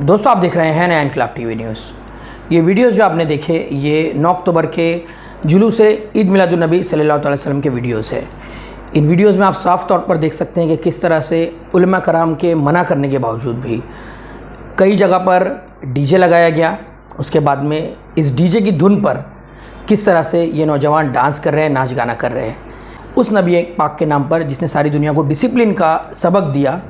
दोस्तों आप देख रहे हैं नया इनकलाब टीवी न्यूज़। ये वीडियोस जो आपने देखे ये 9 अक्टूबर के जुलूस ईद मिलादुन नबी सल्लल्लाहु अलैहि वसल्लम के वीडियोस है। इन वीडियोस में आप साफ तौर पर देख सकते हैं कि किस तरह से उलमा कराम के मना करने के बावजूद भी कई जगह पर डीजे लगाया गया। उसके बाद में इस डीजे की धुन पर किस तरह से ये नौजवान डांस कर रहे हैं, नाच गाना कर रहे हैं उस नबी पाक के नाम पर जिसने सारी दुनिया को डिसिप्लिन का सबक दिया।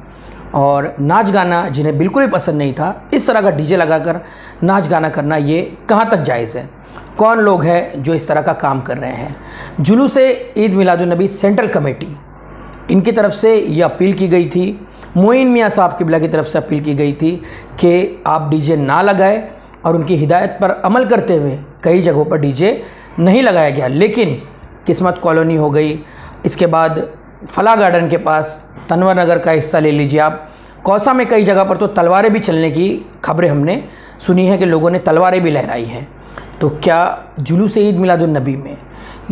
और नाच गाना जिन्हें बिल्कुल ही पसंद नहीं था, इस तरह का डीजे लगाकर नाच गाना करना ये कहाँ तक जायज़ है? कौन लोग हैं जो इस तरह का काम कर रहे हैं? जुलूस ईद मिलादुन नबी सेंट्रल कमेटी, इनकी तरफ से ये अपील की गई थी, मोइन मियाँ साहब किबला की तरफ से अपील की गई थी कि आप डीजे ना लगाएं और उनकी हिदायत पर अमल करते हुए कई जगहों पर डीजे नहीं लगाया गया। लेकिन किस्मत कॉलोनी हो गई, इसके बाद फला गार्डन के पास तनवर नगर का हिस्सा ले लीजिए आप, कौसा में कई जगह पर तो तलवारें भी चलने की खबरें हमने सुनी है कि लोगों ने तलवारें भी लहराई हैं। तो क्या जुलूस ईद मिलादुन नबी में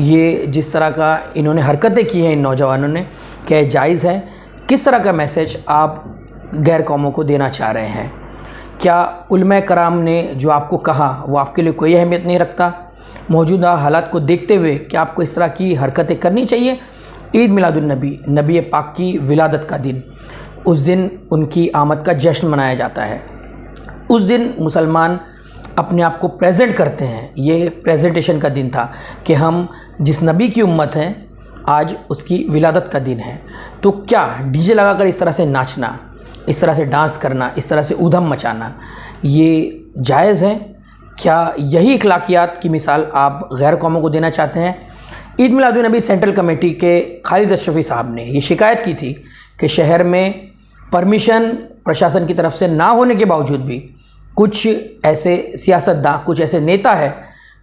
ये जिस तरह का इन्होंने हरकतें की हैं इन नौजवानों ने, क्या जायज़ है? किस तरह का मैसेज आप गैर कौमों को देना चाह रहे हैं? क्या उलमा कराम ने जो आपको कहा वो आपके लिए कोई अहमियत नहीं रखता? मौजूदा हालात को देखते हुए क्या आपको इस तरह की हरकतें करनी चाहिए? ईद मिलादुन नबी, नबी पाक की विलादत का दिन, उस दिन उनकी आमद का जश्न मनाया जाता है। उस दिन मुसलमान अपने आप को प्रेजेंट करते हैं। ये प्रेजेंटेशन का दिन था कि हम जिस नबी की उम्मत हैं आज उसकी विलादत का दिन है। तो क्या डीजे लगाकर इस तरह से नाचना, इस तरह से डांस करना, इस तरह से ऊधम मचाना ये जायज़ है? क्या यही इखलाकियात की मिसाल आप गैर कौमों को देना चाहते हैं? ईद मिलादुन नबी सेंट्रल कमेटी के खालिद अशरफी साहब ने ये शिकायत की थी कि शहर में परमिशन प्रशासन की तरफ से ना होने के बावजूद भी कुछ ऐसे सियासतदान, कुछ ऐसे नेता है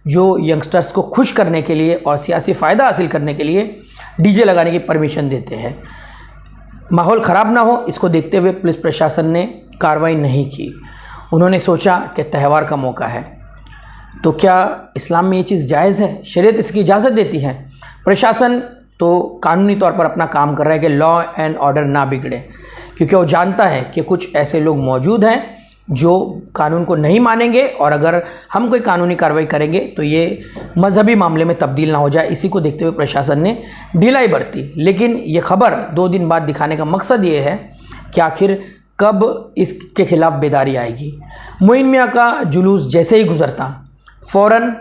जो यंगस्टर्स को खुश करने के लिए और सियासी फ़ायदा हासिल करने के लिए डीजे लगाने की परमिशन देते हैं। माहौल ख़राब ना हो, इसको देखते हुए पुलिस प्रशासन ने कार्रवाई नहीं की। उन्होंने सोचा कि त्यौहार का मौका है। तो क्या इस्लाम में ये चीज़ जायज़ है? शरीयत इसकी इजाज़त देती है? प्रशासन तो कानूनी तौर पर अपना काम कर रहा है कि लॉ एंड ऑर्डर ना बिगड़े, क्योंकि वो जानता है कि कुछ ऐसे लोग मौजूद हैं जो कानून को नहीं मानेंगे और अगर हम कोई कानूनी कार्रवाई करेंगे तो ये मजहबी मामले में तब्दील ना हो जाए। इसी को देखते हुए प्रशासन ने ढिलाई बरती। लेकिन ये खबर 2 दिन बाद दिखाने का मकसद ये है कि आखिर कब इसके खिलाफ बेदारी आएगी। मोइन मियाँ का जुलूस जैसे ही गुजरता फ़ौरन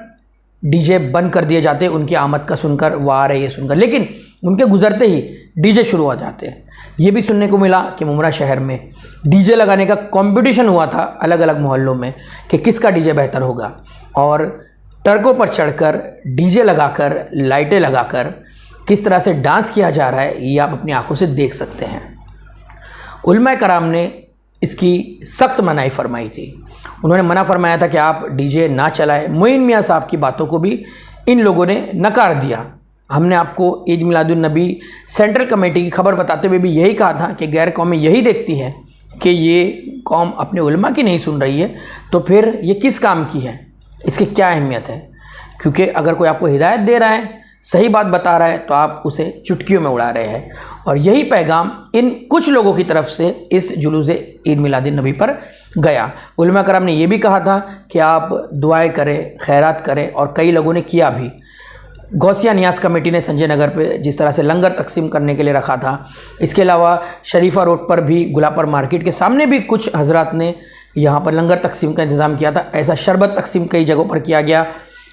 डीजे बंद कर दिए जाते उनकी आमद का सुनकर, वो आ रहे ये सुनकर, लेकिन उनके गुजरते ही डीजे शुरू हो जाते हैं। ये भी सुनने को मिला कि मुमरा शहर में डीजे लगाने का कंपटीशन हुआ था अलग अलग मोहल्लों में कि किसका डीजे बेहतर होगा, और ट्रकों पर चढ़कर डीजे लगाकर, लाइटें लगाकर किस तरह से डांस किया जा रहा है ये आप अपनी आंखों से देख सकते हैं। उलमा कराम ने इसकी सख्त मनाही फरमाई थी। उन्होंने मना फरमाया था कि आप डीजे ना चलाएं। मोइन मियाँ साहब की बातों को भी इन लोगों ने नकार दिया। हमने आपको ईद मिलादुन नबी सेंट्रल कमेटी की खबर बताते हुए भी यही कहा था कि गैर कौमें यही देखती हैं कि ये कौम अपने उलमा की नहीं सुन रही है, तो फिर ये किस काम की है, इसकी क्या अहमियत है? क्योंकि अगर कोई आपको हिदायत दे रहा है, सही बात बता रहा है, तो आप उसे चुटकियों में उड़ा रहे हैं। और यही पैगाम इन कुछ लोगों की तरफ से इस जुलूस ईद मिलादुन नबी पर गया। उलमा कराम ने यह भी कहा था कि आप दुआएं करें, खैरात करें, और कई लोगों ने किया भी। गौसिया नियाज कमेटी ने संजय नगर पे जिस तरह से लंगर तकसीम करने के लिए रखा था, इसके अलावा शरीफा रोड पर भी गुलापर मार्केट के सामने भी कुछ हजरात ने यहाँ पर लंगर तकसीम का इंतज़ाम किया था। ऐसा शरबत तकसीम कई जगहों पर किया गया।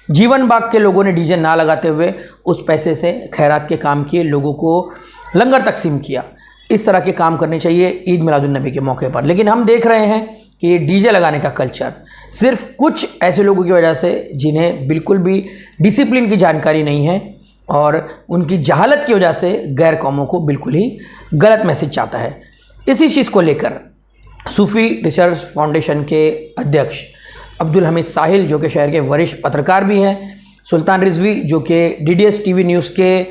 जीवन बाग के लोगों ने डीजे ना लगाते हुए उस पैसे से खैरात के काम किए, लोगों को लंगर तकसीम किया। इस तरह के काम करने चाहिए ईद मिलादुन नबी के मौके पर। लेकिन हम देख रहे हैं कि ये डीजे लगाने का कल्चर सिर्फ कुछ ऐसे लोगों की वजह से जिन्हें बिल्कुल भी डिसिप्लिन की जानकारी नहीं है और उनकी जहालत की वजह से गैर कौमों को बिल्कुल ही गलत मैसेज चाहता है। इसी चीज़ को लेकर सूफ़ी रिसर्च फाउंडेशन के अध्यक्ष अब्दुल हमीद साहिल, जो कि शहर के वरिष्ठ पत्रकार भी हैं, सुल्तान रिजवी जो कि DDS TV न्यूज़ के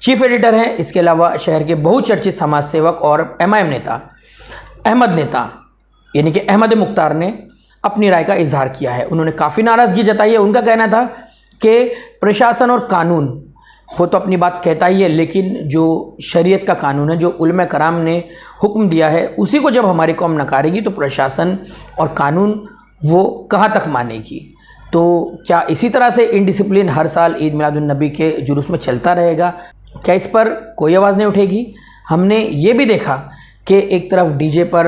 चीफ एडिटर हैं, इसके अलावा शहर के बहुचर्चित समाज सेवक और MIM नेता अहमद नेता यानी कि अहमद मुख्तार ने अपनी राय का इजहार किया है। उन्होंने काफ़ी नाराज़गी जताई है। उनका कहना था कि प्रशासन और कानून वो तो अपनी बात कहता ही है, लेकिन जो शरीयत का कानून है, जो उलमा कराम ने हुक्म दिया है, उसी को जब हमारी कौम नकारेगी तो प्रशासन और कानून वो कहाँ तक मानेगी। तो क्या इसी तरह से इनडिसिप्लिन हर साल ईद मिलादुन्नबी के जुलूस में चलता रहेगा? क्या इस पर कोई आवाज़ नहीं उठेगी? हमने ये भी देखा कि एक तरफ डीजे पर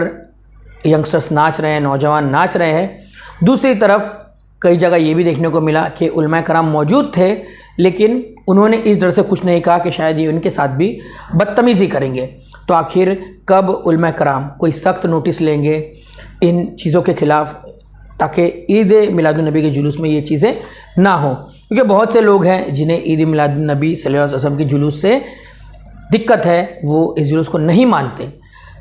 यंगस्टर्स नाच रहे हैं, नौजवान नाच रहे हैं, दूसरी तरफ कई जगह ये भी देखने को मिला कि उलमा कराम मौजूद थे, लेकिन उन्होंने इस डर से कुछ नहीं कहा कि शायद ये उनके साथ भी बदतमीज़ी करेंगे। तो आखिर कब उलमा कराम कोई सख्त नोटिस लेंगे इन चीज़ों के ख़िलाफ़, ताकि ईद मिलादुन्नबी के जुलूस में ये चीज़ें ना हो? क्योंकि बहुत से लोग हैं जिन्हें ईद मिलादुन्नबी सल्लल्लाहु अलैहि वसल्लम के जुलूस से दिक्कत है, वो इस जुलूस को नहीं मानते।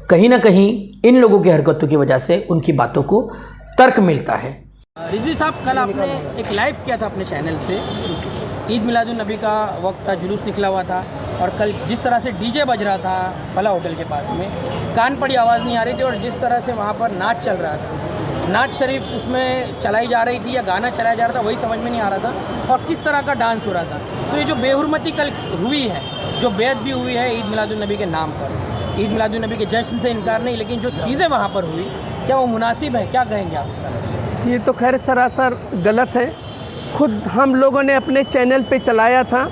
कहीं ना कहीं इन लोगों की हरकतों की वजह से उनकी बातों को तर्क मिलता है। रिजवी साहब, कल आपने एक लाइव किया था अपने चैनल से, ईद मिलादुन्नबी का वक्त था, जुलूस निकला हुआ था, और कल जिस तरह से डीजे बज रहा था फला होटल के पास में, कान पड़ी आवाज़ नहीं आ रही थी, और जिस तरह से वहाँ पर नाच चल रहा था, नाच शरीफ उसमें चलाई जा रही थी या गाना चलाया जा रहा था, वही समझ में नहीं आ रहा था, और किस तरह का डांस हो रहा था। तो ये जो बेहुरमती कल हुई है, जो बेअदबी हुई है ईद मिलादुन्नबी के नाम पर, ईद मिलादुन्नबी के जश्न से इनकार नहीं, लेकिन जो चीज़ें वहाँ पर हुई, क्या वो मुनासिब है? क्या कहेंगे आप इस तरह से? ये तो खैर सरासर गलत है। खुद हम लोगों ने अपने चैनल पे चलाया था,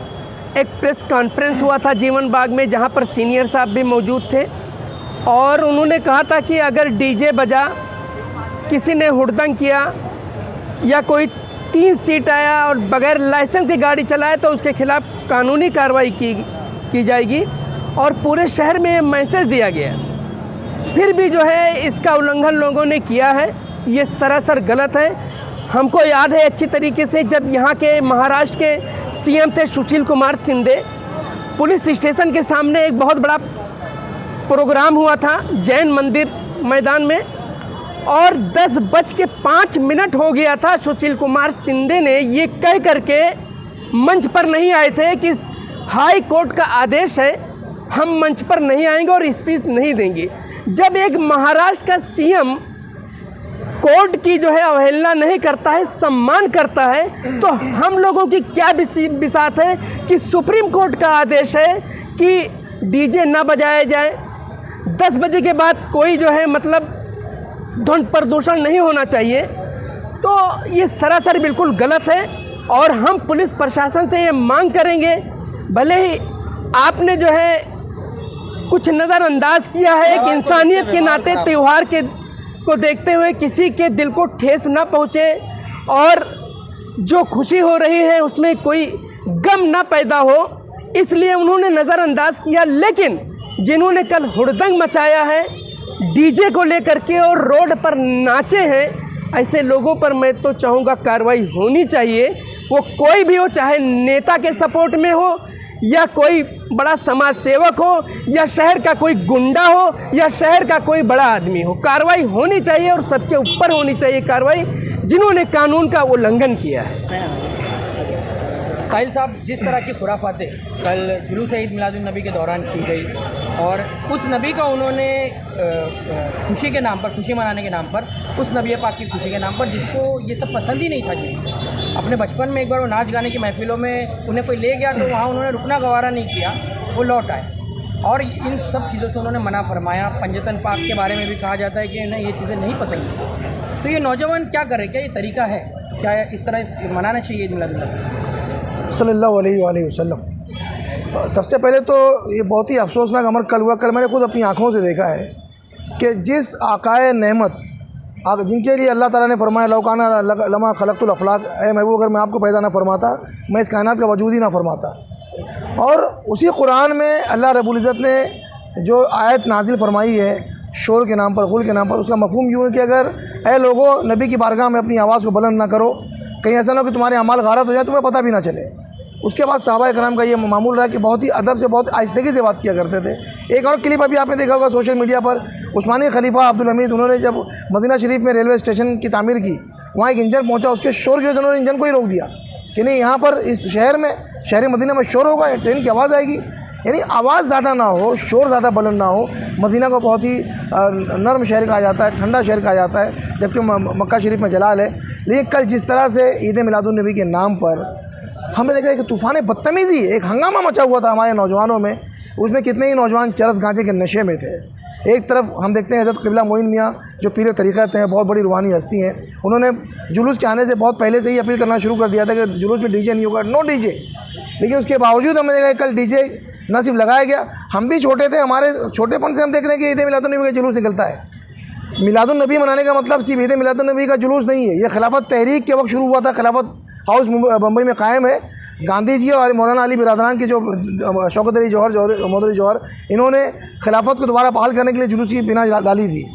एक प्रेस कॉन्फ्रेंस हुआ था जीवन बाग में, जहाँ पर सीनियर साहब भी मौजूद थे, और उन्होंने कहा था कि अगर डीजे बजा, किसी ने हुड़दंग किया या कोई 3 सीट आया और बगैर लाइसेंस की गाड़ी चलाए तो उसके खिलाफ़ कानूनी कार्रवाई की जाएगी, और पूरे शहर में मैसेज दिया गया। फिर भी जो है इसका उल्लंघन लोगों ने किया है, ये सरासर गलत है। हमको याद है अच्छी तरीके से, जब यहाँ के महाराष्ट्र के सीएम थे सुशील कुमार शिंदे, पुलिस स्टेशन के सामने एक बहुत बड़ा प्रोग्राम हुआ था जैन मंदिर मैदान में, और 10:05 हो गया था। सुशील कुमार शिंदे ने ये कह करके मंच पर नहीं आए थे कि हाई कोर्ट का आदेश है, हम मंच पर नहीं आएंगे और स्पीच नहीं देंगे। जब एक महाराष्ट्र का सीएम कोर्ट की जो है अवहेलना नहीं करता है, सम्मान करता है, तो हम लोगों की क्या बिसात है कि सुप्रीम कोर्ट का आदेश है कि डीजे ना बजाया जाए, 10 बजे के बाद कोई जो है मतलब ध्वनि प्रदूषण नहीं होना चाहिए। तो ये सरासर बिल्कुल गलत है, और हम पुलिस प्रशासन से ये मांग करेंगे, भले ही आपने जो है कुछ नज़रअंदाज किया है कि इंसानियत के नाते त्यौहार को देखते हुए किसी के दिल को ठेस ना पहुँचे, और जो खुशी हो रही है उसमें कोई गम ना पैदा हो, इसलिए उन्होंने नज़रअंदाज किया। लेकिन जिन्होंने कल हुड़दंग मचाया है डीजे को लेकर के और रोड पर नाचे हैं, ऐसे लोगों पर मैं तो चाहूँगा कार्रवाई होनी चाहिए। वो कोई भी हो, चाहे नेता के सपोर्ट में हो, या कोई बड़ा समाज सेवक हो, या शहर का कोई गुंडा हो, या शहर का कोई बड़ा आदमी हो, कार्रवाई होनी चाहिए, और सबके ऊपर होनी चाहिए कार्रवाई जिन्होंने कानून का उल्लंघन किया है। साहिल साहब, जिस तरह की खुराफातें कल जुलूस ईद मिलादुन्नबी के दौरान की गई, और उस नबी का उन्होंने खुशी के नाम पर, खुशी मनाने के नाम पर, उस नबी पाक की खुशी के नाम पर, जिसको ये सब पसंद ही नहीं था जी। अपने बचपन में एक बार वो नाच गाने की महफिलों में उन्हें कोई ले गया तो वहाँ उन्होंने रुकना गवारा नहीं किया, वो लौट आए, और इन सब चीज़ों से उन्होंने मना फरमाया। पंजतन पाक के बारे में भी कहा जाता है कि इन्हें ये चीज़ें नहीं पसंद। तो ये नौजवान क्या करें? क्या ये तरीका है? क्या इस तरह मनाना चाहिए ईद मिलादुन्नबी सल्लल्लाहु अलैहि वसल्लम? सबसे पहले तो ये बहुत ही अफसोसनाक अमर कल हुआ। कल मैंने खुद अपनी आँखों से देखा है कि जिस आकाए नेमत जिनके लिए अल्लाह ताला ने फरमाया लौकाना लमा खलक़तुल अफ़लाक, ऐ महबूब अगर मैं आपको पैदा ना फरमाता मैं इस कायनात का वजूद ही ना फरमाता। और उसी कुरान में अल्लाह रब्बुल इज़्ज़त ने जो आयत नाजिल फरमाई है शोर के नाम पर, गुल के नाम पर, उसका मफ़हूम यूँ है कि अगर ऐ लोगों नबी की बारगाह में अपनी आवाज़ को बुलंद ना करो, कहीं ऐसा ना हो कि तुम्हारे अमाल गारत हो जाए, तुम्हें पता भी ना चले। उसके बाद सहाबा कराम का ये मामूल रहा कि बहुत ही अदब से, बहुत आहिस्तगी से बात किया करते थे। एक और क्लिप अभी आपने देखा होगा सोशल मीडिया पर, उस्मानी खलीफा अब्दुल हमीद, उन्होंने जब मदीना शरीफ में रेलवे स्टेशन की तामीर की, वहाँ एक इंजन पहुँचा, उसके शोर की वजह से उन्होंने इंजन को ही रोक दिया कि नहीं, यहाँ पर इस शहर में, शहर मदीना में शोर होगा, ट्रेन की आवाज़ आएगी। यानी आवाज़ ज़्यादा ना हो, शोर ज़्यादा बुलंद ना हो। मदीना को बहुत ही नरम शहर कहा जाता है, ठंडा शहर कहा जाता है, जबकि मक्का शरीफ में जलाल है। लेकिन कल जिस तरह से ईद मिलादुन्नबी के नाम पर हमने देखा कि तूफ़ान बदतमीज़ी, एक हंगामा मचा हुआ था हमारे नौजवानों में। उसमें कितने ही नौजवान चरस गांजे के नशे में थे। एक तरफ हम देखते हैं हज़रत क़िबला मोइन मियाँ जो पीर तरीक़त हैं, बहुत बड़ी रूहानी हस्ती हैं, उन्होंने जुलूस के आने से बहुत पहले से ही अपील करना शुरू कर दिया था कि जुलूस में डीजे नहीं होगा, नो डीजे। लेकिन उसके बावजूद हमने देखा कल डीजे न सिर्फ लगाया गया, हम भी छोटे थे, हमारे छोटेपन से हम देख रहे हैं कि ईद मिलादुन्नबी का जुलूस निकलता है। मिलादुन्नबी मनाने का मतलब सिर्फ ईद मिलादुन्नबी का जुलूस नहीं है, ये खिलाफत तहरीक के वक्त शुरू हुआ था। खिलाफत हाउस बम्बई में कायम है। गांधी जी और मौलाना अली बिरादरान के जो शौकत अली जौहर मोहम्मद अली जौहर, इन्होंने खिलाफत को दोबारा बहाल करने के लिए जुलूस की बिना डाली थी।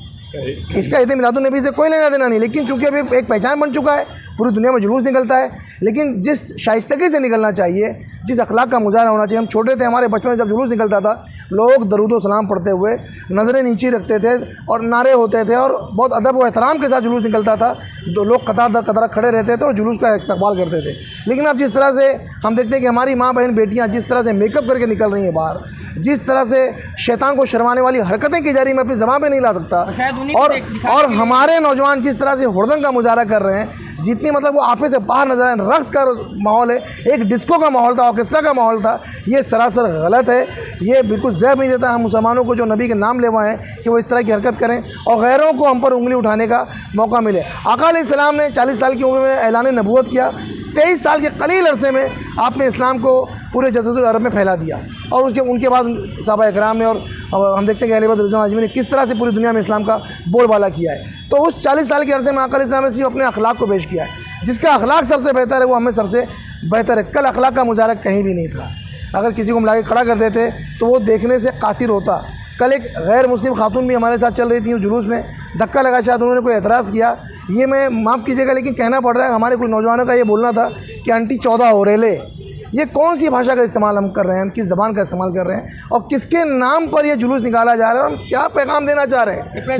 इसका ईद मिलादुन्नबी से कोई लेना देना नहीं, लेकिन चूँकि अभी एक पहचान बन चुका है, पूरी दुनिया में जुलूस निकलता है। लेकिन जिस शाइस्तगी से निकलना चाहिए, जिस अखलाक का मुजाहरा होना चाहिए, हम छोटे थे, हमारे बचपन में जब जुलूस निकलता था, लोग दरूद व सलाम पढ़ते हुए नज़रें नीचे रखते थे और नारे होते थे और बहुत अदब व एहतराम के साथ जुलूस निकलता था। दो लोग कतार दर कतार खड़े रहते थे और जुलूस का इस्तकबाल करते थे। लेकिन अब जिस तरह से हम देखते हैं कि हमारी माँ बहन बेटियाँ जिस तरह से मेकअप करके निकल रही हैं बाहर, जिस तरह से शैतान को शर्माने वाली हरकतें की जा रही, मैं अपनी ज़बान पे नहीं ला सकता। और हमारे नौजवान जिस तरह से हुड़दंग का मुजाहरा कर रहे हैं, जितनी मतलब वो आपे से बाहर नजर आए, रक्स का माहौल है, एक डिस्को का माहौल था, ऑर्केस्ट्रा का माहौल था, ये सरासर गलत है। ये बिल्कुल ज़ैब नहीं देता हम मुसलमानों को जो नबी के नाम लेवाएं कि वो इस तरह की हरकत करें और गैरों को हम पर उंगली उठाने का मौका मिले। आका अलैहिस्सलाम ने 40 साल की उम्र में ऐलान नबूवत किया, 23 साल के कलील अरसे में आपने इस्लाम को पूरे जज़ीरतुल अरब में फैला दिया। और उनके बाद सहाबा इकराम ने और हम देखते हैं कि अहले बदर रिज़वान अजमईन ने किस तरह से पूरी दुनिया में इस्लाम का बोलबाला किया है। तो उस 40 साल के अरसे में आका अलैहिस्सलाम ने सिर्फ अपने अखलाक को पेश किया है। जिसका अखलाक सबसे बेहतर है वो हमें सबसे बेहतर है। कल अखलाक का मुजाहरा कहीं भी नहीं था। अगर किसी को हम लाके खड़ा कर देते तो वो देखने से कासिर होता। कल एक गैर मुस्लिम खातून भी हमारे साथ चल रही थी जुलूस में, धक्का लगा, शायद उन्होंने कोई एतराज़ किया, ये मैं माफ़ कीजिएगा लेकिन कहना पड़ रहा है। हमारे कुछ नौजवानों का ये बोलना था कि आंटी 14 हो रहे ले। ये कौन सी भाषा का इस्तेमाल हम कर रहे हैं, हम किस ज़बान का इस्तेमाल कर रहे हैं और किसके नाम पर यह जुलूस निकाला जा रहा है और हम क्या पैगाम देना चाह रहे हैं।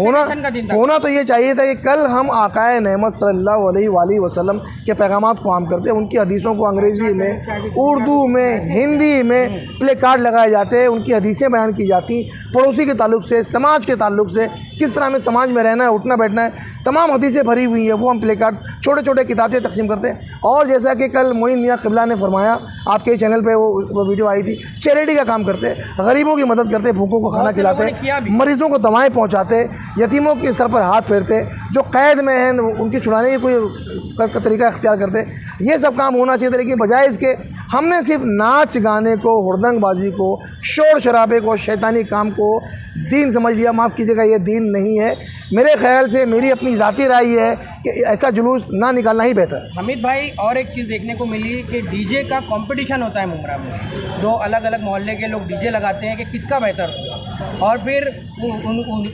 होना तो ये चाहिए था कि कल हम आकाए नेमत सल्लल्लाहु अलैहि वसल्लम के पैगामात को आम करते हैं, उनकी हदीसों को अंग्रेज़ी में, उर्दू में, हिंदी में प्ले कार्ड लगाए जाते हैं, उनकी हदीसें बयान की जाती, पड़ोसी के ताल्लुक से, समाज के ताल्लुक से, किस तरह हमें समाज में रहना है, उठना बैठना है, तमाम हदीसें भरी हुई हैं, वो हम प्ले कार्ड छोटे छोटे किताबें तकसीम करते हैं। और जैसा कि कल मोइन मियाँ क़िबला ने फरमाया, आपके चैनल पे वो वीडियो आई थी, चैरिटी का काम करते, गरीबों की मदद करते, भूखों को खाना खिलाते, मरीजों को दवाएं पहुंचाते, यतीमों के सर पर हाथ फेरते, जो कैद में हैं उनकी छुड़ाने की कोई तरीका इख्तियार करते। ये सब काम होना चाहिए था, लेकिन बजाय इसके हमने सिर्फ नाच गाने को, हुड़दंगबाजी को, शोर शराबे को, शैतानी काम को दीन समझ लिया। माफ़ कीजिएगा, ये दीन नहीं है। मेरे ख्याल से, मेरी अपनी ज़ाती राय है कि ऐसा जुलूस ना निकालना ही बेहतर। हमीद भाई, और एक चीज़ देखने को मिली कि डीजे का कंपटीशन होता है मुमरा में। दो अलग अलग मोहल्ले के लोग डीजे लगाते हैं कि किसका बेहतर होगा, और फिर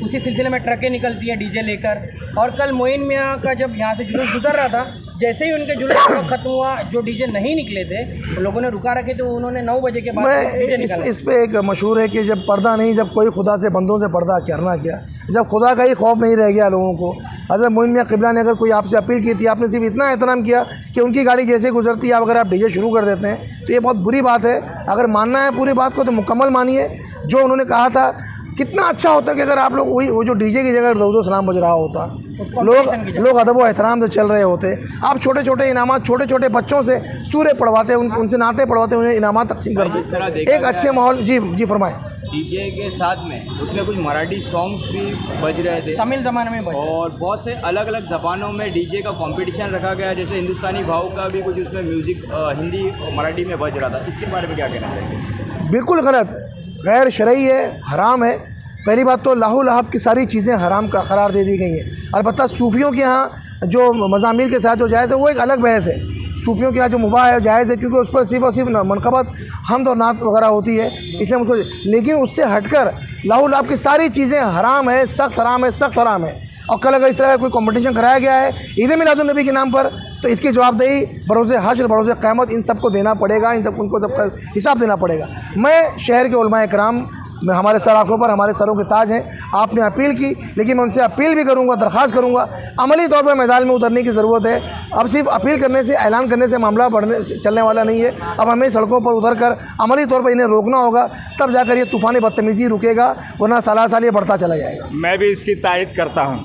उसी सिलसिले में ट्रकें निकलती हैं डीजे लेकर। और कल मोइन मियाँ का जब यहाँ से जुलूस गुजर रहा था, जैसे ही उनके जुलूस का वक्त खत्म हुआ, जो डीजे नहीं निकले थे तो लोगों ने रुका रखे थे, उन्होंने 9 बजे के बाद इस पे एक मशहूर है कि जब पर्दा नहीं, जब कोई खुदा से बंदों से पर्दा करना क्या, जब खुदा का ही खौफ नहीं रह गया लोगों को। हज़रत मोइन मियाँ क़िबला ने अगर कोई आपसे अपील की थी, आपने सिर्फ इतना एहतराम किया कि उनकी गाड़ी जैसे गुजरती है, आप अगर आप डीजे शुरू कर देते हैं तो ये बहुत बुरी बात है। अगर मानना है पूरी बात को तो मुकम्मल मानिए। जो उन्होंने कहा था, कितना अच्छा होता कि अगर आप लोग वही वो जो डीजे की जगह दरूद सलाम बज रहा होता, लोग अदब व एहतराम से चल रहे होते। आप छोटे छोटे इनामात छोटे छोटे बच्चों से सूरे पढ़वाते, उनसे नाते पढ़वाते, उन्हें इनामात तकसीम करते, एक अच्छे माहौल। जी फरमाएं। डीजे के साथ में उसमें कुछ मराठी सॉन्ग्स भी बज रहे थे, तमिल ज़माने में और बहुत से अलग अलग ज़बानों में डीजे का कंपटीशन रखा गया, जैसे हिंदुस्तानी भाव का भी कुछ उसमें म्यूज़िक हिंदी और मराठी में बज रहा था। इसके बारे में क्या कहना चाहिए? बिल्कुल गलत, गैर शरई है, हराम है। पहली बात तो लाहू लहाब की सारी चीज़ें हराम का करार दे दी गई हैं। अलबत्ता सूफ़ियों के यहाँ जो मज़ामीर के साथ जो जायज़ है वो एक अलग बहस है। सूफ़ियों के यहाँ जो मुबाह है, जायज़ है, क्योंकि उस पर सिर्फ़ और सिर्फ मनक़बत, हमद और नात वगैरह होती है, इसलिए उनको। लेकिन उससे हटकर लाहू लहाब की सारी चीज़ें हराम है, सख्त हराम है, सख्त हराम है। और कल अगर इस तरह का कोई कंपटीशन कराया गया है ईद मिलादुन्नबी के नाम पर, तो इसकी जवाबदेही बरोज़े हश्र, बरोज़े क़यामत इन सबको देना पड़ेगा, उनको सबका हिसाब देना पड़ेगा। मैं शहर के उलमा इकराम, मैं हमारे सर आँखों पर हमारे सरों के ताज हैं, आपने अपील की, लेकिन मैं उनसे अपील भी करूंगा, दरख्वास्त करूंगा, अमली तौर पर मैदान में उतरने की ज़रूरत है। अब सिर्फ अपील करने से, ऐलान करने से मामला चलने वाला नहीं है। अब हमें सड़कों पर उतर कर अमली तौर पर इन्हें रोकना होगा, तब जाकर ये तूफ़ानी बदतमीज़ी रुकेगा, वरना साल साल ये बढ़ता चला जाएगा। मैं भी इसकी तायद करता हूँ।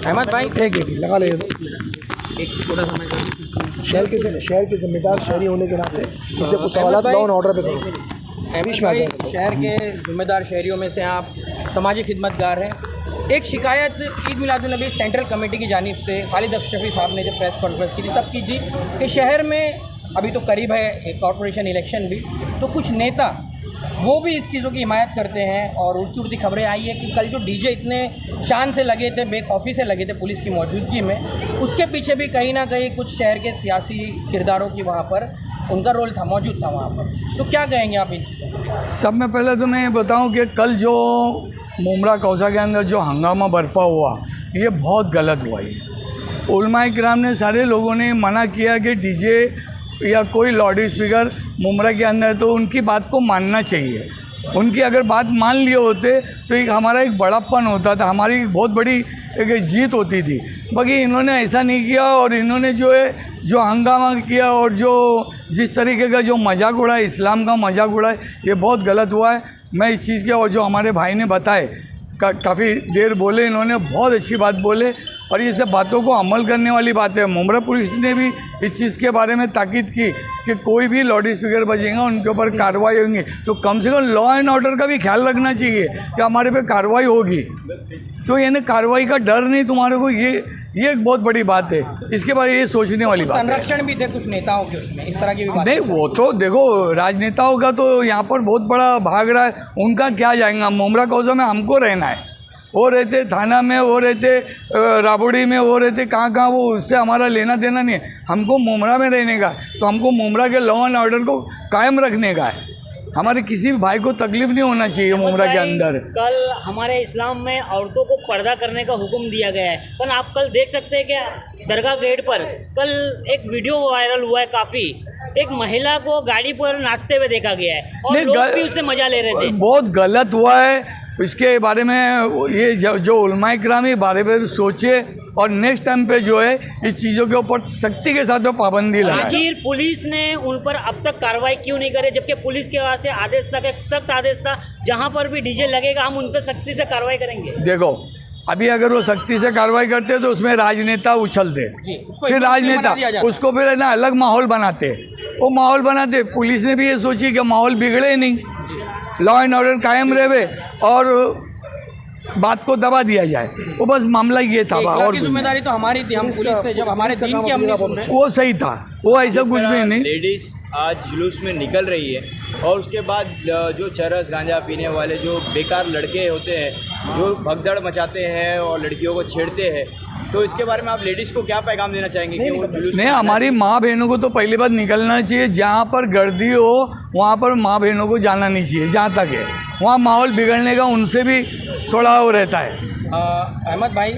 अहमद भाई, एक लगा ले एक थोड़ा समय शहर के जिम्मेदार शहरी होने के नाते इससे कुछ सवाल लॉ एंड ऑर्डर पे करो। अहमद भाई, शहर के जिम्मेदार शहरियों में से आप समाजी खिदमतगार हैं। एक शिकायत ईद मिलादुन्नबी सेंट्रल कमेटी की जानिब से खालिद अशरफी साहब ने जब प्रेस कॉन्फ्रेंस की थी तब की थी कि शहर में अभी तो करीब है कॉरपोरेशन इलेक्शन भी, तो कुछ नेता वो भी इस चीज़ों की हिमायत करते हैं और उड़ती उड़ती खबरें आई है कि कल जो डीजे इतने शान से लगे थे, बेखौफी से लगे थे पुलिस की मौजूदगी में, उसके पीछे भी कहीं ना कहीं कुछ शहर के सियासी किरदारों की वहाँ पर उनका रोल था, मौजूद था वहाँ पर। तो क्या कहेंगे आप इन चीज़ों पर? सब में पहले तो मैं ये बताऊं कि कल जो मुमरा कौसा के अंदर जो हंगामा बरपा हुआ ये बहुत गलत हुआ। ये उलमाए किराम ने सारे लोगों ने मना किया कि डीजे या कोई लाउड स्पीकर मुमरा के अंदर, तो उनकी बात को मानना चाहिए। उनकी अगर बात मान लिए होते तो एक हमारा एक बड़ापन होता था, हमारी बहुत बड़ी एक जीत होती थी। बाकी इन्होंने ऐसा नहीं किया और इन्होंने जो है जो हंगामा किया और जो जिस तरीके का जो मजाक उड़ाया, इस्लाम का मजाक उड़ाया, ये बहुत गलत हुआ है। मैं इस चीज़ के, और जो हमारे भाई ने बताए काफ़ी देर बोले, इन्होंने बहुत अच्छी बात बोले और ये सब बातों को अमल करने वाली बात है। मुमरा पुलिस ने भी इस चीज़ के बारे में ताकीद की कि कोई भी लाउड स्पीकर बजेगा उनके ऊपर कार्रवाई होगी। तो कम से कम लॉ एंड ऑर्डर का भी ख्याल रखना चाहिए कि हमारे पे कार्रवाई होगी। तो यानी कार्रवाई का डर नहीं तुम्हारे को, ये एक बहुत बड़ी बात है। इसके बारे में ये सोचने वाली बात है। संरक्षण भी थे कुछ नेताओं के उसमें, इस तरह की भी बात नहीं, वो तो देखो राजनेताओं का तो यहाँ पर बहुत बड़ा भाग रहा है, उनका क्या जाएगा। मुमरा कौसा में हमको रहना है, वो रहते थाना में, वो रहते राबड़ी में, वो रहते कहाँ, वो उससे हमारा लेना देना नहीं है। हमको मुमरा में रहने का, तो हमको मुमरा के लॉ एंड ऑर्डर को कायम रखने का है। हमारे किसी भी भाई को तकलीफ नहीं होना चाहिए मुमरा के अंदर। कल हमारे इस्लाम में औरतों को पर्दा करने का हुक्म दिया गया है, पर आप कल देख सकते हैं कि दरगाह गेट पर कल एक वीडियो वायरल हुआ है काफ़ी, एक महिला को गाड़ी पर नाचते हुए देखा गया है और लोग भी उससे मजा ले रहे थे। बहुत गलत हुआ है। इसके बारे में ये जो उलमाए किराम के बारे में सोचे और नेक्स्ट टाइम पे जो है इस चीज़ों के ऊपर सख्ती के साथ में पाबंदी लगाए। आखिर पुलिस ने उन पर अब तक कार्रवाई क्यों नहीं करे, जबकि पुलिस के वहाँ से आदेश था, सख्त आदेश था, जहाँ पर भी डीजे लगेगा हम उन पर सख्ती से कार्रवाई करेंगे। देखो अभी अगर वो सख्ती से कार्रवाई करते तो उसमें राजनेता उछलते, फिर राजनेता उसको फिर है ना अलग माहौल बनाते, वो माहौल बनाते। पुलिस ने भी ये सोची कि माहौल बिगड़े नहीं, लॉ एंड ऑर्डर कायम रहे और बात को दबा दिया जाए, वो बस मामला ये था। और जिम्मेदारी तो हमारी थी, हम पुलिस से जब हमारे दीन की हम नहीं सुन रहे। वो सही था, वो ऐसा कुछ भी नहीं। लेडीज़ आज जुलूस में निकल रही है और उसके बाद जो चरस गांजा पीने वाले जो बेकार लड़के होते हैं जो भगदड़ मचाते हैं और लड़कियों को छेड़ते हैं, तो इसके बारे में आप लेडीज़ को क्या पैगाम देना चाहेंगे कि वो जुलूस नहीं, हमारी माँ बहनों को तो पहली बात निकलना चाहिए। जहाँ पर गर्दी हो वहाँ पर माँ बहनों को जाना नहीं चाहिए, जहाँ तक है वहाँ माहौल बिगड़ने का उनसे भी थोड़ा वो रहता है। अहमद भाई,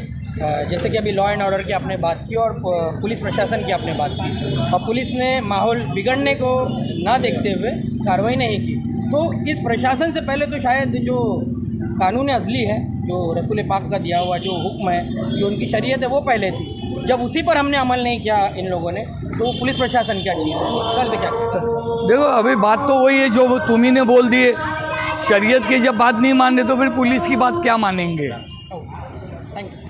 जैसे कि अभी लॉ एंड ऑर्डर की आपने बात की और पुलिस प्रशासन की आपने बात की और पुलिस ने माहौल बिगड़ने को ना देखते हुए कार्रवाई नहीं की, तो इस प्रशासन से पहले तो शायद जो कानून असली है, जो रसूल पाक का दिया हुआ जो हुक्म है, जो उनकी शरीयत है, वो पहले थी। जब उसी पर हमने अमल नहीं किया इन लोगों ने, तो वो पुलिस प्रशासन क्या चीज़ है, कल से क्या किया? देखो अभी बात तो वही है जो तुम्ही ने बोल दिए। शरीयत की जब बात नहीं मान रहे तो फिर पुलिस की बात क्या मानेंगे। Thank you.